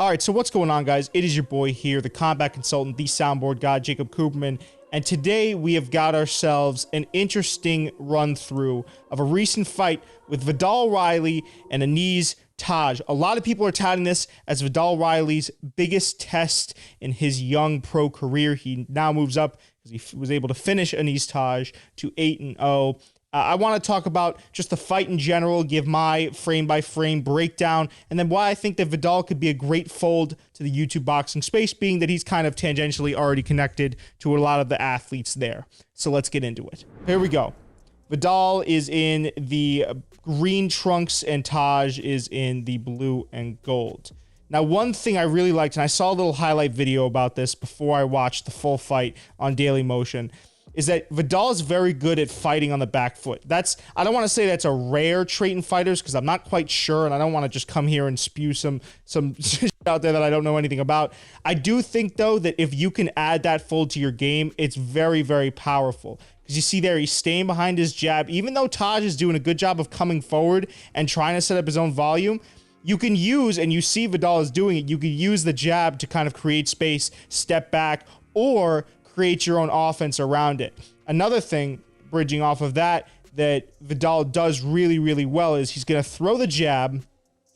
All right, so what's going on, guys? It is your boy here, the combat consultant, the soundboard god, Jacob Cooperman, and today we have got ourselves an interesting run-through of a recent fight with Vidal Riley and Anees Taj. A lot of people are touting this as Vidal Riley's biggest test in his young pro career. He now moves up because he was able to finish Anees Taj to 8-0. I want to talk about just the fight in general, give my frame-by-frame breakdown, and then why I think that Vidal could be a great fold to the YouTube boxing space, being that he's kind of tangentially already connected to a lot of the athletes there. So let's get into it. Here we go. Vidal is in the green trunks, and Taj is in the blue and gold. Now, one thing I really liked, and I saw a little highlight video about this before I watched the full fight on Daily Motion, is that Vidal is very good at fighting on the back foot. I don't want to say that's a rare trait in fighters because I'm not quite sure, and I don't want to just come here and spew some shit out there that I don't know anything about. I do think, though, that if you can add that fold to your game, it's very, very powerful. Because you see there, he's staying behind his jab. Even though Taj is doing a good job of coming forward and trying to set up his own volume, you can use, and you see Vidal is doing it, you can use the jab to kind of create space, step back, or create your own offense around it. Another thing, bridging off of that Vidal does really, really well is he's going to throw the jab,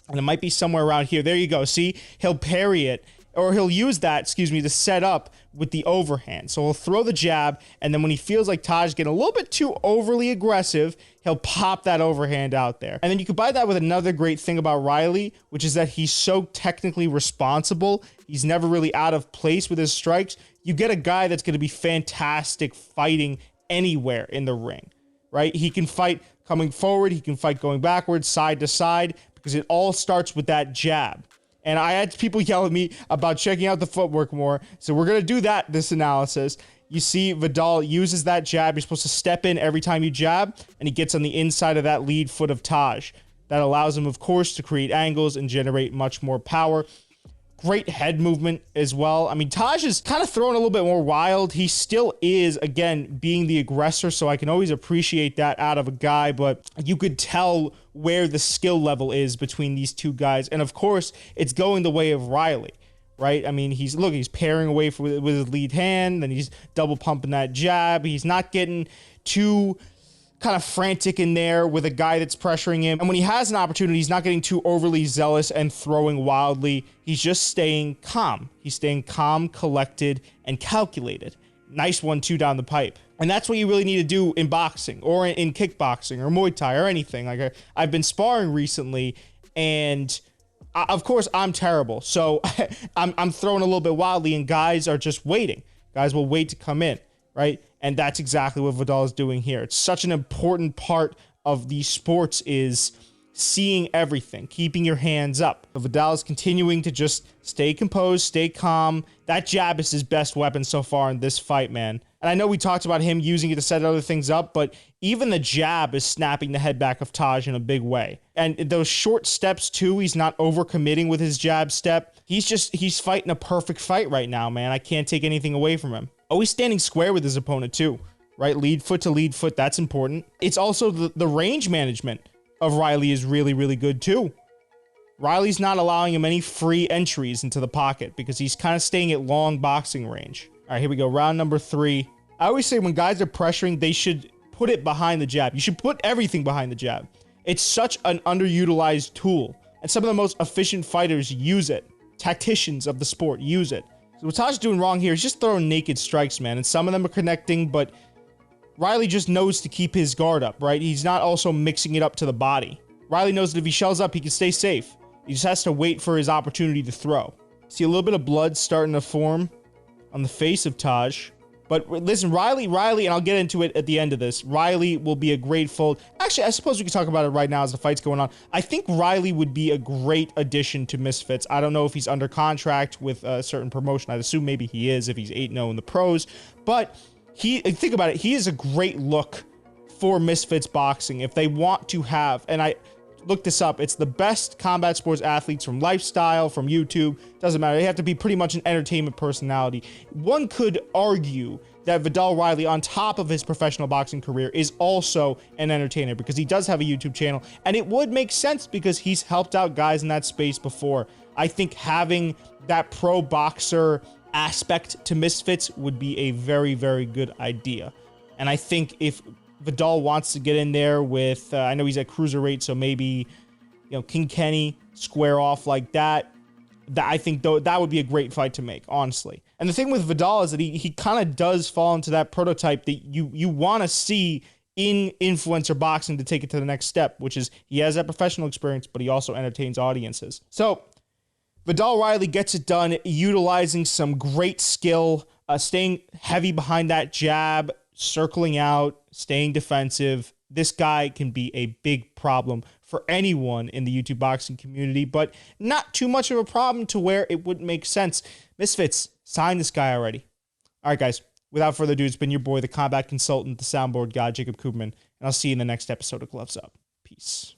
and it might be somewhere around here. There you go. See? He'll parry it, or he'll use that, excuse me, to set up with the overhand. So he'll throw the jab, and then when he feels like Taj getting a little bit too overly aggressive, he'll pop that overhand out there. And then you combine that with another great thing about Riley, which is that he's so technically responsible. He's never really out of place with his strikes. You get a guy that's going to be fantastic fighting anywhere in the ring, right? He can fight coming forward. He can fight going backwards, side to side, because it all starts with that jab. And I had people yell at me about checking out the footwork more. So we're going to do that, this analysis. You see Vidal uses that jab. You're supposed to step in every time you jab, and he gets on the inside of that lead foot of Taj. That allows him, of course, to create angles and generate much more power. Great head movement as well. I mean, Taj is kind of throwing a little bit more wild. He still is, again, being the aggressor, so I can always appreciate that out of a guy, but you could tell where the skill level is between these two guys. And, of course, it's going the way of Riley, right? I mean, he's pairing away with his lead hand, then he's double pumping that jab. He's not getting too kind of frantic in there with a guy that's pressuring him. And when he has an opportunity, he's not getting too overly zealous and throwing wildly. He's just staying calm. He's staying calm, collected, and calculated. Nice 1-2 down the pipe. And that's what you really need to do in boxing or in kickboxing or Muay Thai or anything. Like I've been sparring recently, and of course I'm terrible. So I'm throwing a little bit wildly, and guys are just waiting. Guys will wait to come in, right? And that's exactly what Vidal is doing here. It's such an important part of these sports is seeing everything, keeping your hands up. But Vidal is continuing to just stay composed, stay calm. That jab is his best weapon so far in this fight, man. And I know we talked about him using it to set other things up, but even the jab is snapping the head back of Taj in a big way. And those short steps too, he's not overcommitting with his jab step. He's fighting a perfect fight right now, man. I can't take anything away from him. Always standing square with his opponent too, right? Lead foot to lead foot, that's important. It's also the range management of Riley is really, really good too. Riley's not allowing him any free entries into the pocket because he's kind of staying at long boxing range. All right, here we go. Round number 3. I always say when guys are pressuring, they should put it behind the jab. You should put everything behind the jab. It's such an underutilized tool, and some of the most efficient fighters use it. Tacticians of the sport use it. So what Taj is doing wrong here is just throwing naked strikes, man, and some of them are connecting, but Riley just knows to keep his guard up, right? He's not also mixing it up to the body. Riley knows that if he shells up, he can stay safe. He just has to wait for his opportunity to throw. See a little bit of blood starting to form on the face of Taj. But listen, Riley, and I'll get into it at the end of this, Riley will be a great fold. Actually, I suppose we can talk about it right now as the fight's going on. I think Riley would be a great addition to Misfits. I don't know if he's under contract with a certain promotion. I'd assume maybe he is if he's 8-0 in the pros. But think about it, he is a great look for Misfits boxing if they want to have, and I look this up, it's the best combat sports athletes from Lifestyle, from YouTube, doesn't matter. They have to be pretty much an entertainment personality. One could argue that Vidal Riley, on top of his professional boxing career, is also an entertainer because he does have a YouTube channel, and it would make sense because he's helped out guys in that space before. I think having that pro boxer aspect to Misfits would be a very, very good idea. And I think if Vidal wants to get in there with, I know he's at cruiserweight, so maybe, King Kenny square off like that. I think though that would be a great fight to make, honestly. And the thing with Vidal is that he kind of does fall into that prototype that you want to see in influencer boxing to take it to the next step, which is he has that professional experience, but he also entertains audiences. So Vidal Riley gets it done, utilizing some great skill, staying heavy behind that jab, circling out, staying defensive. This guy can be a big problem for anyone in the YouTube boxing community, but not too much of a problem to where it wouldn't make sense. Misfits, sign this guy already. All right, guys, without further ado, it's been your boy, the combat consultant, the soundboard god, Jacob Koopman, and I'll see you in the next episode of Gloves Up. Peace.